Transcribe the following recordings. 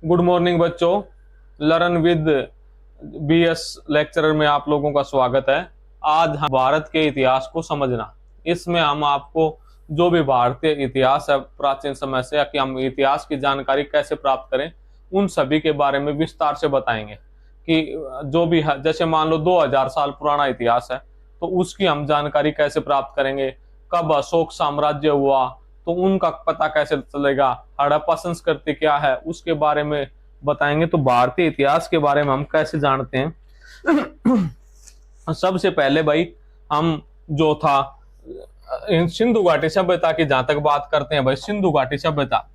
Good morning बच्चों। Learn with BS lecturer में आप लोगों का स्वागत है। आज हम भारत के इतिहास को समझना, इसमें हम आपको जो भी भारतीय इतिहास है प्राचीन समय से, या कि हम इतिहास की जानकारी कैसे प्राप्त करें, उन सभी के बारे में विस्तार से बताएंगे। कि जो भी है, जैसे मान लो 2000 साल पुराना इतिहास है तो उसकी हम जानकारी कैसे प्राप्त करेंगे। कब अशोक साम्राज्य हुआ तो उनका पता कैसे चलेगा। हड़प्पा संस्कृति क्या है उसके बारे में बताएंगे। तो भारतीय इतिहास के बारे में हम कैसे जानते हैं। सबसे पहले भाई हम जो था सिंधु घाटी सभ्यता की जहां तक बात करते हैं भाई, सिंधु घाटी सभ्यता।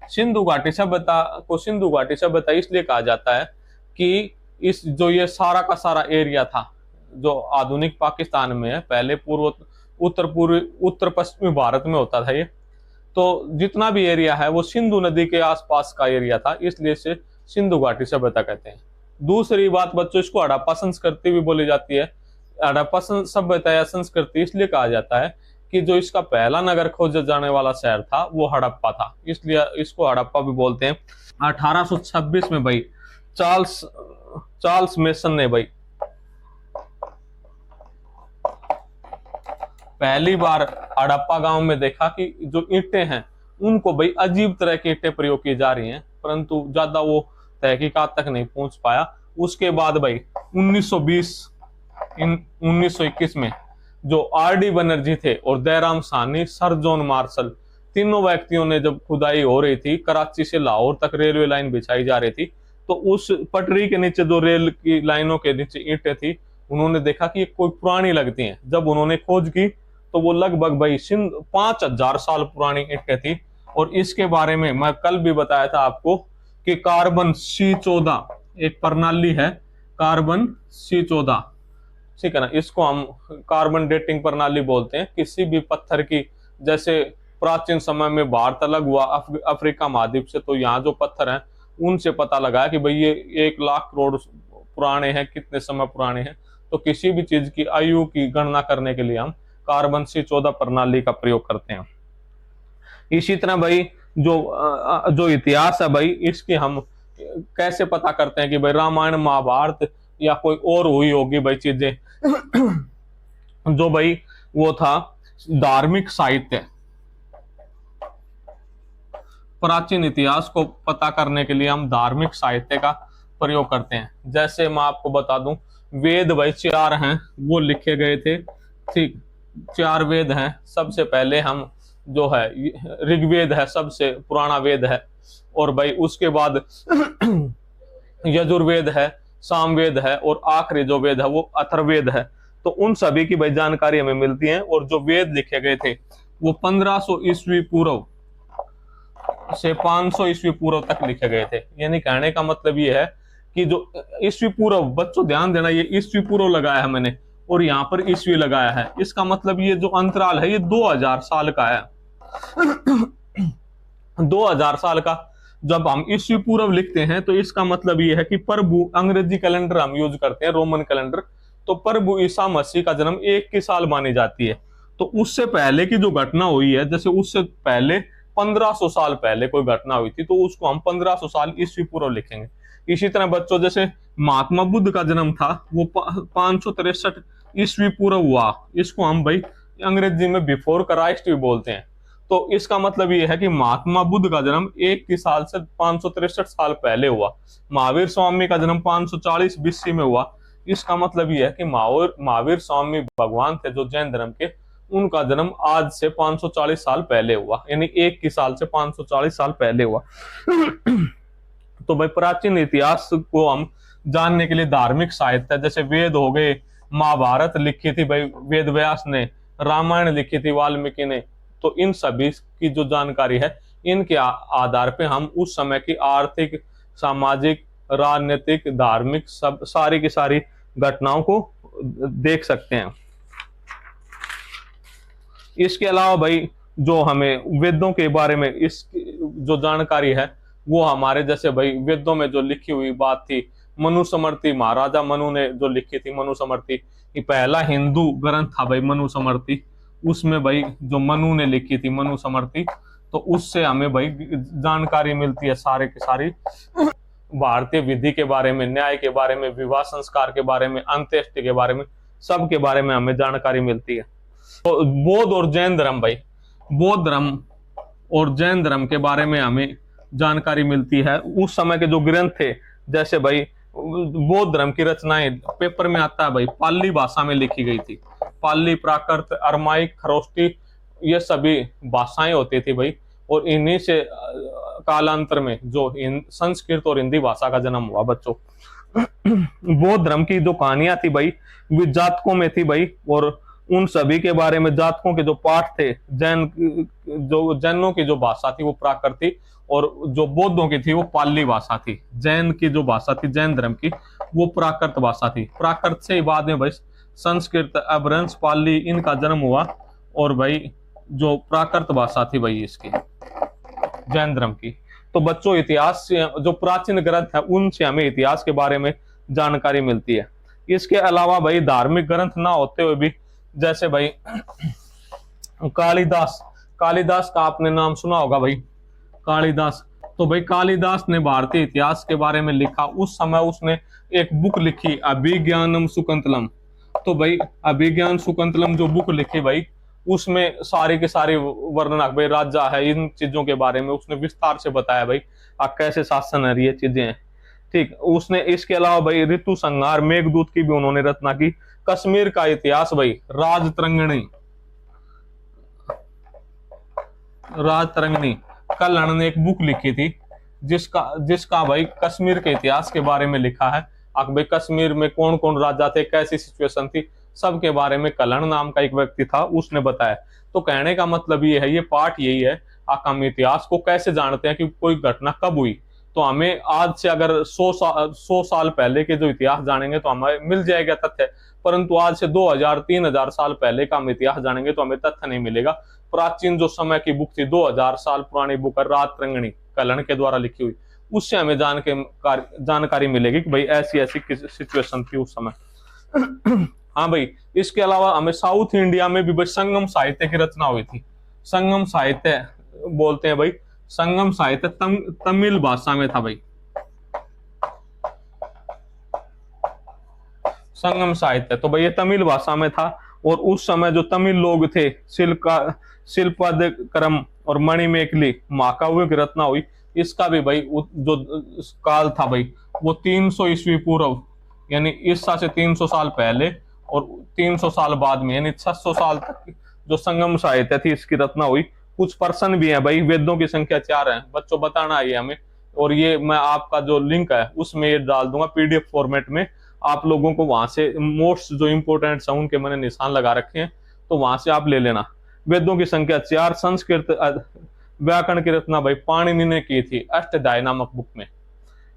सिंधु घाटी सभ्यता को सिंधु घाटी सभ्यता इसलिए कहा जाता है कि इस जो ये सारा का सारा एरिया था जो आधुनिक पाकिस्तान में है, पहले उत्तर पश्चिमी भारत में होता था ये। तो जितना भी एरिया है वो सिंधु नदी के आसपास का एरिया था, इसलिए इसे सिंधु घाटी सभ्यता कहते हैं। दूसरी बात बच्चों, इसको हड़प्पा संस्कृति भी बोली जाती है। हड़प्पा सभ्यता या संस्कृति इसलिए कहा जाता है कि जो इसका पहला नगर खोजा जाने वाला शहर था वो हड़प्पा था, इसलिए इसको हड़प्पा भी बोलते हैं। 1826 में भाई चार्ल्स मेसन ने भाई पहली बार हड़प्पा गांव में देखा कि जो ईंटें हैं उनको भाई अजीब तरह की ईंटें प्रयोग की जा रही हैं, परंतु ज्यादा वो तहकीकात तक नहीं पहुंच पाया। उसके बाद भाई 1921 में जो आर.डी. बनर्जी थे और Dayaram Sahni, sir John Marshall, तीनों व्यक्तियों ने जब खुदाई हो रही थी, कराची से लाहौर तक रेलवे लाइन बिछाई जा रही थी, तो उस पटरी के नीचे जो रेल की लाइनों के नीचे ईंटें थी, उन्होंने देखा कि ये कोई पुरानी लगती हैं। जब उन्होंने खोज की तो वो लगभग भाई 5000 साल पुरानी ईंटें थी। और इसके बारे में मैं कल भी बताया था आपको कि कार्बन C14 एक प्रणाली है, कार्बन C14, ठीक है ना। इसको हम कार्बन डेटिंग प्रणाली बोलते हैं। किसी भी पत्थर की, जैसे प्राचीन समय में भारत अलग हुआ अफ्रीका महाद्वीप से, तो यहाँ जो पत्थर हैं उनसे पता लगा कि भाई ये 1 लाख करोड़ पुराने हैं, कितने समय पुराने हैं। तो किसी भी चीज की आयु की गणना करने के लिए हम कार्बन C14 प्रणाली का प्रयोग करते हैं। इसी तरह भाई जो इतिहास है भाई, इसकी हम कैसे पता करते हैं कि भाई रामायण महाभारत या कोई और हुई होगी भाई चीजें। जो भाई वो था धार्मिक साहित्य। प्राचीन इतिहास को पता करने के लिए हम धार्मिक साहित्य का प्रयोग करते हैं। जैसे मैं आपको बता दूं, वेद भाई 4 हैं, वो लिखे गए थे, ठीक। 4 वेद हैं। सबसे पहले हम जो है ऋग्वेद है, सबसे पुराना वेद है। और भाई उसके बाद यजुर्वेद है, सामवेद है, और आखिरी जो वेद है वो अथर्ववेद है। तो उन सभी की भाई जानकारी हमें मिलती है। और जो वेद लिखे गए थे वो 1500 ईस्वी पूर्व से 500 ईस्वी पूर्व तक लिखे गए थे। यानी कहने का मतलब ये है कि जो ईस्वी पूर्व, बच्चों ध्यान देना, ये ईस्वी पूर्व लगाया है मैंने और यहाँ पर ईस्वी लगाया है। इसका मतलब ये जो अंतराल है ये 2000 साल का है। 2000 साल का जब हम ईस्वी पूर्व लिखते हैं तो इसका मतलब ये है कि प्रभु, अंग्रेजी कैलेंडर हम यूज करते हैं, रोमन कैलेंडर, तो प्रभु ईसा मसीह का जन्म 1 की साल मानी जाती है। तो उससे पहले की जो घटना हुई है, जैसे उससे पहले 1500 साल पहले कोई घटना हुई थी, तो उसको हम 1500 साल ईस्वी पूर्व लिखेंगे। इसी तरह बच्चों, जैसे महात्मा बुद्ध का जन्म था वो 563 ईस्वी पूर्व हुआ, इसको हम भाई अंग्रेजी में बिफोर क्राइस्ट भी बोलते हैं। तो इसका मतलब ये है कि महात्मा बुद्ध का जन्म 1 की साल से 563 साल पहले हुआ। महावीर स्वामी का जन्म 540 BC में हुआ। इसका मतलब ये है कि महावीर स्वामी भगवान थे जो जैन धर्म के, उनका जन्म आज से 540 साल पहले हुआ, यानी 1 की साल से 540 साल पहले हुआ। तो भाई प्राचीन इतिहास को हम जानने के लिए धार्मिक साहित्य, जैसे वेद हो गए, महाभारत लिखी थी भाई वेद व्यास ने, रामायण लिखी थी वाल्मीकि ने, तो इन सभी की जो जानकारी है इनके आधार पे हम उस समय की आर्थिक, सामाजिक, राजनीतिक, धार्मिक सब सारी की सारी घटनाओं को देख सकते हैं। इसके अलावा भाई जो हमें वेदों के बारे में इस जो जानकारी है वो हमारे, जैसे भाई वेदों में जो लिखी हुई बात थी, मनुस्मृति, महाराजा मनु ने जो लिखी थी मनुस्मृति, ये पहला हिंदू ग्रंथ था भाई मनुस्मृति। उसमें भाई जो मनु ने लिखी थी मनुस्मृति, तो उससे हमें भाई जानकारी मिलती है सारे की सारी। भारतीय विधि के बारे में, न्याय के बारे में, विवाह संस्कार के बारे में, अंत्येष्टि के बारे में, सब के बारे में हमें जानकारी मिलती है। तो बौद्ध और जैन धर्म भाई, बौद्ध धर्म और जैन धर्म के बारे में हमें जानकारी मिलती है। उस समय के जो ग्रंथ थे, जैसे भाई बौद्ध धर्म की रचनाएं पेपर में आता है भाई, पाली भाषा में लिखी गई थी। पाली, प्राकृत, अरमाइक, खरोष्टी, ये सभी भाषाएं होती थी भाई। और इन्हीं से कालांतर में जो संस्कृत और हिंदी भाषा का जन्म हुआ बच्चों। बौद्ध धर्म की जो कहानियां थी भाई, वे जातकों में थी भाई। और उन सभी के बारे में जातकों के जो पाठ थे, जैनों की जो भाषा थी वो प्राकृत थी, और जो बौद्धों की थी वो पाली भाषा थी। जैन की जो भाषा थी, जैन धर्म की, वो प्राकृत भाषा थी। प्राकृत से ही बाद में भाई संस्कृत, अपभ्रंश, पाली, इनका जन्म हुआ। और भाई जो प्राकृत भाषा थी भाई इसकी, जैन धर्म की। तो बच्चों, इतिहास से जो प्राचीन ग्रंथ है उनसे हमें इतिहास के बारे में जानकारी मिलती है। इसके अलावा भाई धार्मिक ग्रंथ ना होते हुए भी, जैसे भाई कालिदास, कालिदास का आपने नाम सुना होगा भाई, कालिदास। तो भाई कालिदास ने भारतीय इतिहास के बारे में लिखा। उस समय उसने एक बुक लिखी, अभिज्ञानम शुकुंतलम। तो भाई अभिज्ञान शुकुंतलम जो बुक लिखी भाई, उसमें सारे के सारे वर्णन भाई, राजा है, इन चीजों के बारे में उसने विस्तार से बताया भाई, कैसे शासन है, ये चीजें हैं। ठीक, उसने इसके अलावा भाई ऋतु संहार, मेघदूत की भी उन्होंने रचना की। कश्मीर का इतिहास भाई, राजतरंगिणी, राजतरंगिणी कल्हण ने एक बुक लिखी थी, जिसका भाई कश्मीर के इतिहास के बारे में लिखा है। भाई कश्मीर में कौन कौन राजा थे, कैसी सिचुएशन थी, सब के बारे में कल्हण नाम का एक व्यक्ति था, उसने बताया। तो कहने का मतलब ये है, ये पाठ यही है, हम इतिहास को कैसे जानते हैं कि कोई घटना कब हुई। तो हमें आज से अगर 100 साल पहले के जो इतिहास जानेंगे तो हमें मिल जाएगा तथ्य, परंतु आज से 2000-3000 साल पहले का हम इतिहास जानेंगे तो हमें तथ्य नहीं मिलेगा। प्राचीन जो समय की बुक थी, 2000 साल पुरानी बुक है, राजतरंगिणी, कल्हण के द्वारा लिखी हुई, उससे हमें जानकारी मिलेगी कि भाई ऐसी ऐसी सिचुएशन थी उस समय। हाँ भाई, इसके अलावा हमें साउथ इंडिया में भी भाई संगम साहित्य की रचना हुई थी। संगम साहित्य बोलते हैं भाई, संगम साहित्य तमिल भाषा में था भाई, संगम साहित्य। तो भाई ये तमिल भाषा में था। और उस समय जो तमिल लोग थे, शिल्पादिक्रम और मणिमेखली महाकाव्यों की रचना हुई। इसका भी भाई जो काल था भाई, वो 300 ईस्वी पूर्व, यानी ईसा से 300 साल पहले और 300 साल बाद में, यानी 600 साल तक जो संगम साहित्य थी इसकी रचना हुई। कुछ पर्सन भी है भाई, वेदों की संख्या 4 है बच्चों, बताना है हमें। और ये मैं आपका जो लिंक है उसमें ये डाल दूंगा पीडीएफ फॉर्मेट में, आप लोगों को वहां से मोस्ट जो इंपोर्टेंट है उनके मैंने निशान लगा रखे हैं, तो वहां से आप ले लेना। वेदों की संख्या 4, संस्कृत व्याकरण की रचना भाई पाणिनि ने की थी अष्टाध्यायी नामक बुक में।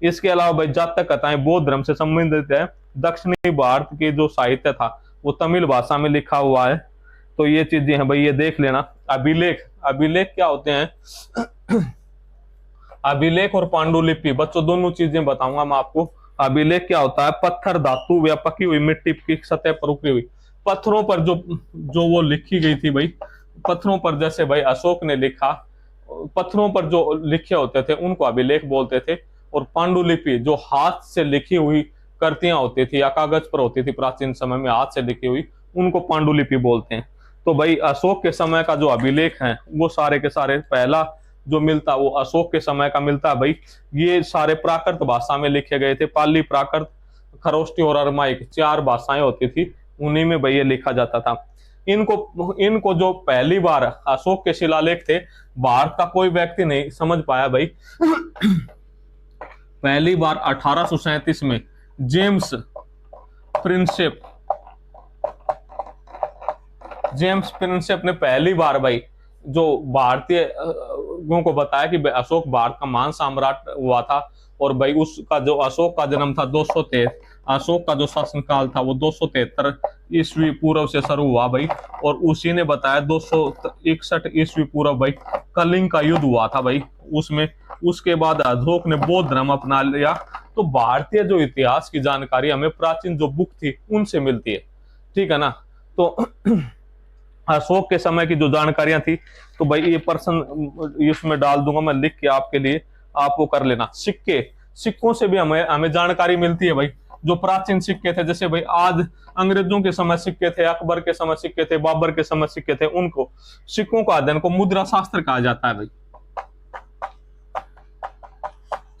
इसके अलावा भाई जातक कथाएं बौद्ध धर्म से संबंधित है। दक्षिणी भारत की जो साहित्य था वो तमिल भाषा में लिखा हुआ है। तो ये चीजें हैं भाई, ये देख लेना। अभिलेख, अभिलेख क्या होते हैं? अभिलेख और पांडुलिपि बच्चों दोनों चीजें बताऊंगा मैं आपको। अभिलेख क्या होता है? पत्थर, धातु या पकी हुई मिट्टी की सतह पर उकरी हुई पत्थरों पर जो वो लिखी गई थी भाई, पत्थरों पर, जैसे भाई अशोक ने लिखा, पत्थरों पर जो लिखे होते थे उनको अभिलेख बोलते थे। और पांडुलिपि जो हाथ से लिखी हुई कृतियां होती थी या कागज पर होती थी प्राचीन समय में हाथ से लिखी हुई, उनको पांडुलिपि बोलते हैं। तो भाई अशोक के समय का जो अभिलेख है वो सारे के सारे, पहला जो मिलता वो अशोक के समय का मिलता है भाई। ये सारे प्राकृत भाषा में लिखे गए थे। पाली, प्राकृत, खरोष्टी और अरमाइक 4 भाषाएं होती थी, उन्हीं में भाई ये लिखा जाता था। इनको जो पहली बार अशोक के शिलालेख थे, भारत का कोई व्यक्ति नहीं समझ पाया भाई। पहली बार 1837 में जेम्स प्रिंसेप ने पहली बार भाई जो भारतीय को बताया कि अशोक भारत का महान सम्राट हुआ था। और भाई उसका जो अशोक का जन्म था 213, अशोक का जो शासनकाल था वो 273 ईस्वी पूर्व से शुरू हुआ भाई। और उसी ने बताया 261 ईस्वी पूर्व भाई कलिंग का युद्ध हुआ था भाई उसमें। उसके बाद अशोक ने बौद्ध धर्म अपना लिया। तो भारतीय जो इतिहास की जानकारी हमें प्राचीन जो बुक थी उनसे मिलती है, ठीक है ना। तो अशोक के समय की जो जानकारियां थी, तो भाई ये पर्सन इसमें डाल दूंगा मैं लिख के आपके लिए, आप वो कर लेना। सिक्के, सिक्कों से भी हमें हमें जानकारी मिलती है भाई। जो प्राचीन सिक्के थे, जैसे भाई आज अंग्रेजों के समय सिक्के थे, अकबर के समय सिक्के थे, बाबर के समय सिक्के थे, उनको सिक्कों का अध्ययन को मुद्रा शास्त्र कहा जाता है भाई।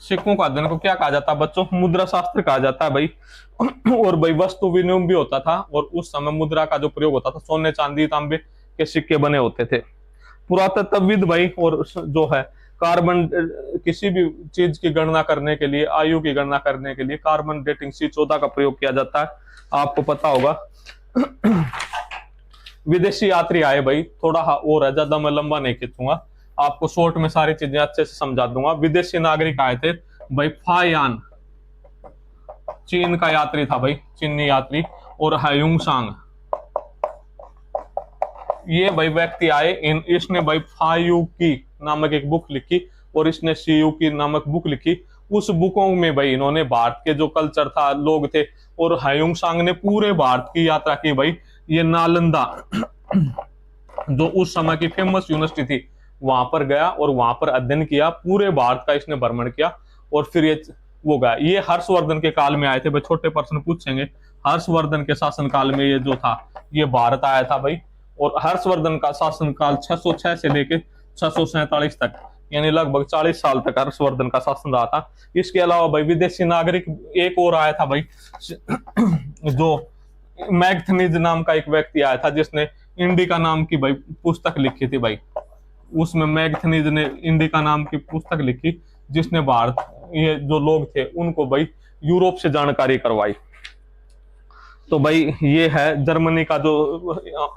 सिक्कों का अध्ययन को क्या कहा जाता है बच्चों? मुद्रा शास्त्र कहा जाता है भाई। और भाई वस्तु विनिमय भी होता था, और उस समय मुद्रा का जो प्रयोग होता था, सोने चांदी तांबे के सिक्के बने होते थे। पुरातत्वविद भाई, और जो है कार्बन, किसी भी चीज की गणना करने के लिए, आयु की गणना करने के लिए कार्बन डेटिंग C14 का प्रयोग किया जाता है, आपको पता होगा। विदेशी यात्री आए भाई, थोड़ा और है, ज्यादा मैं लंबा नहीं खींचूंगा, आपको शॉर्ट में सारी चीजें अच्छे से समझा दूंगा। विदेशी नागरिक आए थे भाई, फायान चीन का यात्री था भाई, चीनी यात्री, और हायुंगसांग, ये भाई व्यक्ति आए। इसने भाई फायुकी नामक एक बुक लिखी, और इसने सीयुकी नामक बुक लिखी। उस बुकों में भाई इन्होंने भारत के जो कल्चर था, लोग थे, और हायुंगसांग ने पूरे भारत की यात्रा की भाई। ये नालंदा जो उस समय की फेमस यूनिवर्सिटी थी, वहां पर गया और वहां पर अध्ययन किया, पूरे भारत का इसने भ्रमण किया, और फिर ये वो गया। ये हर्षवर्धन के काल में आए थे भाई, छोटे प्रश्न पूछेंगे। हर्षवर्धन के शासन काल में ये जो था, ये भारत आया था भाई। और हर्षवर्धन का शासन काल 606 से लेके 647 तक, यानी लगभग 40 साल तक हर्षवर्धन का शासन रहा था। इसके अलावा भाई विदेशी नागरिक एक और आया था भाई, जो मैगथनीज नाम का एक व्यक्ति आया था, जिसने इंडिका नाम की भाई पुस्तक लिखी थी भाई। उसमें मैगथनीज ने इंडिका नाम की पुस्तक लिखी, जिसने भारत, ये जो लोग थे उनको भाई यूरोप से जानकारी करवाई। तो भाई ये है जर्मनी का जो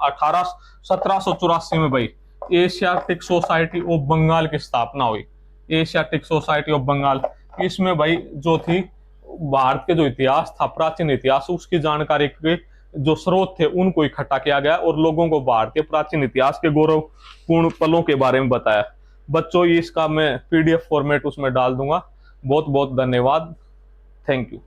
1784 में भाई एशियाटिक सोसाइटी ऑफ बंगाल की स्थापना हुई। एशियाटिक सोसाइटी ऑफ बंगाल, इसमें भाई जो थी भारत के जो इतिहास था, प्राचीन इतिहास, उसकी जानकारी के जो स्रोत थे उनको इकट्ठा किया गया, और लोगों को भारत के प्राचीन इतिहास के गौरवपूर्ण पलों के बारे में बताया। बच्चों इसका मैं PDF फॉर्मेट उसमें डाल दूंगा। बहुत बहुत धन्यवाद, थैंक यू।